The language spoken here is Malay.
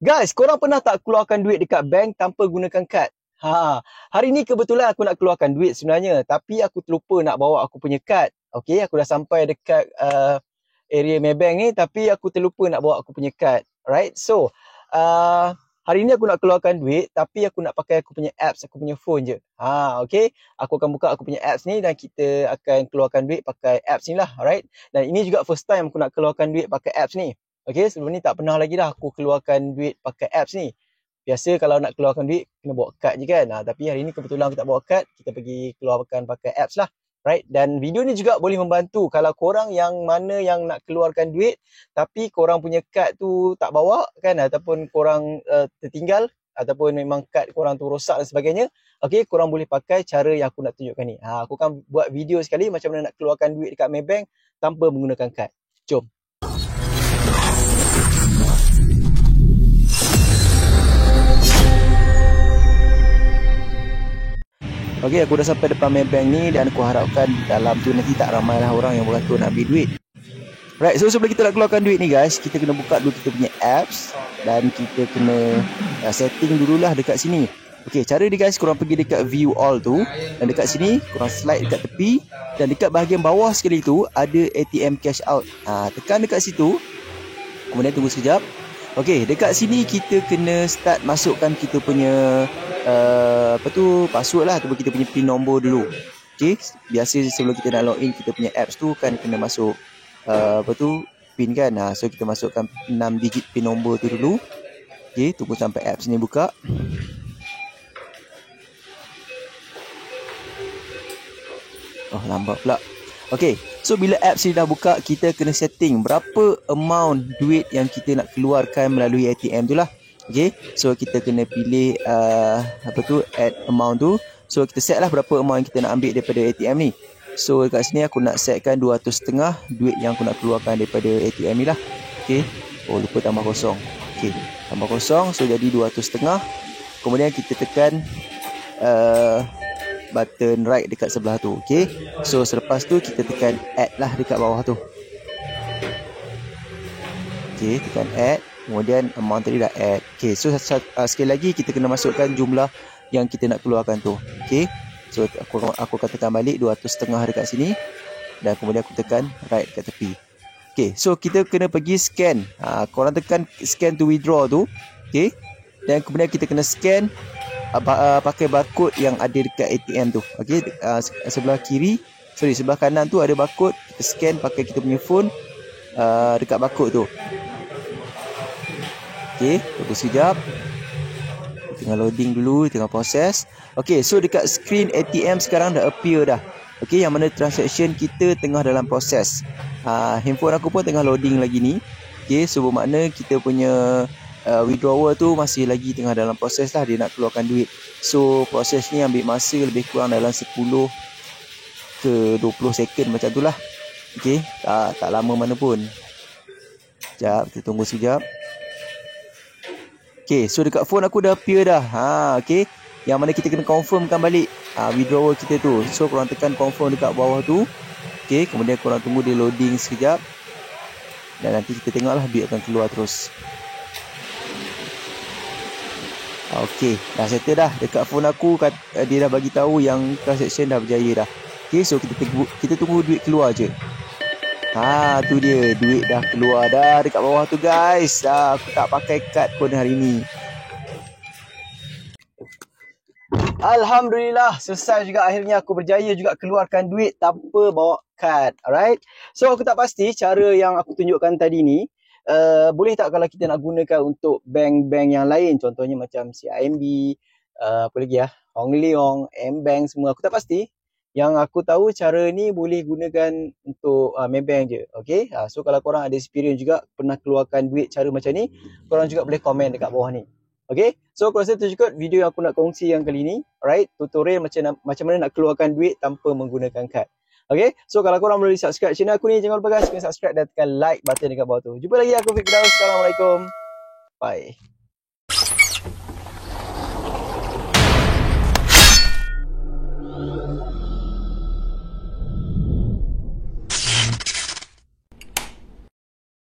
Guys, korang pernah tak keluarkan duit dekat bank tanpa gunakan kad? Hari ni kebetulan aku nak keluarkan duit sebenarnya, tapi aku terlupa nak bawa aku punya kad. Okey, aku dah sampai dekat area Maybank ni, tapi aku terlupa nak bawa aku punya kad. Right? So, hari ni aku nak keluarkan duit, tapi aku nak pakai aku punya apps, aku punya phone je. Okey. Aku akan buka aku punya apps ni dan kita akan keluarkan duit pakai apps ni lah. Alright? Dan ini juga first time aku nak keluarkan duit pakai apps ni. Okey, sebelum ni tak pernah lagi dah aku keluarkan duit pakai apps ni. Biasa kalau nak keluarkan duit, kena bawa kad je kan. Tapi hari ni kebetulan aku tak bawa kad, kita pergi keluarkan pakai apps lah. Right? Dan video ni juga boleh membantu kalau korang yang mana yang nak keluarkan duit, tapi korang punya kad tu tak bawa kan, ataupun korang tertinggal, ataupun memang kad korang tu rosak dan sebagainya. Okey, korang boleh pakai cara yang aku nak tunjukkan ni. Aku akan buat video sekali macam mana nak keluarkan duit dekat Maybank tanpa menggunakan kad. Jom. Okey, aku dah sampai depan Maybank ni dan aku harapkan dalam tu nanti tak ramai lah orang yang beratur nak ambil duit. Right, so sebelum kita nak keluarkan duit ni guys, kita kena buka dulu kita punya apps dan kita kena setting dululah dekat sini. Okey, cara ni guys, korang pergi dekat view all tu dan dekat sini korang slide dekat tepi dan dekat bahagian bawah sekali tu ada ATM cash out. Tekan dekat situ. Kemudian tunggu sekejap. Okey, dekat sini kita kena start masukkan kita punya password lah, ataupun kita punya pin nombor dulu. Okey, biasa sebelum kita nak login kita punya apps tu kan kena masuk pin kan. So kita masukkan 6 digit pin nombor tu dulu. Okey, tunggu sampai apps ni buka. Oh, lambat pula. Okey, so bila apps ni dah buka, kita kena setting berapa amount duit yang kita nak keluarkan melalui ATM tu lah. Okay, so kita kena pilih add amount tu. So kita set lah berapa amount yang kita nak ambil daripada ATM ni. So dekat sini aku nak setkan 200.5 duit yang aku nak keluarkan daripada ATM ni lah. Okay, oh lupa tambah kosong. Okay, tambah kosong, so jadi 200.5. Kemudian kita tekan button right dekat sebelah tu. Okay, so selepas tu kita tekan add lah dekat bawah tu. Okay, tekan add. Kemudian amount tadi dah add. Okay, so sekali lagi kita kena masukkan jumlah yang kita nak keluarkan tu. Okay, so aku akan tekan balik 200.5 dekat sini. Dan kemudian aku tekan right dekat tepi. Okay, so kita kena pergi scan. Korang tekan scan to withdraw tu. Okay, dan kemudian kita kena scan pakai barcode yang ada dekat ATM tu. Okay, sebelah kanan tu ada barcode. Kita scan pakai kita punya phone dekat barcode tu. Okay, tunggu sekejap. Tengah loading dulu, tengah proses. Okay, so dekat screen ATM sekarang dah appear dah. Okay, yang mana transaction kita tengah dalam proses. Handphone aku pun tengah loading lagi ni. Okay, so bermakna kita punya withdrawal tu masih lagi tengah dalam proses lah. Dia nak keluarkan duit. So proses ni ambil masa lebih kurang dalam 10 ke 20 second macam tu lah. Okay, tak lama mana pun. Sekejap, kita tunggu sekejap. Okay, so dekat phone aku dah appear dah. Okay, yang mana kita kena confirmkan balik withdrawal kita tu. So korang tekan confirm dekat bawah tu. Okay, kemudian korang tunggu dia loading sekejap. Dan nanti kita tengoklah duit akan keluar terus. Okay, dah settle dah. Dekat phone aku dia dah bagi tahu yang transaction dah berjaya dah. Okay, so kita tunggu duit keluar je. Tu dia, duit dah keluar dah dekat bawah tu guys. Aku tak pakai kad pun hari ni. Alhamdulillah, selesai juga akhirnya aku berjaya juga keluarkan duit tanpa bawa kad. Alright. So aku tak pasti cara yang aku tunjukkan tadi ni boleh tak kalau kita nak gunakan untuk bank-bank yang lain, contohnya macam CIMB, apa lagi Hong Leong, M-Bank semua. Aku tak pasti. Yang aku tahu cara ni boleh gunakan untuk Maybank je. Okay, so kalau korang ada experience juga pernah keluarkan duit cara macam ni, korang juga boleh komen dekat bawah ni. Okay, so aku rasa tu cukup video yang aku nak kongsi yang kali ni. Alright, tutorial macam mana nak keluarkan duit tanpa menggunakan kad. Okay, so kalau korang boleh subscribe channel aku ni, jangan lupa guys kena subscribe dan tekan like button dekat bawah tu. Jumpa lagi aku Firdaus. Assalamualaikum. Bye.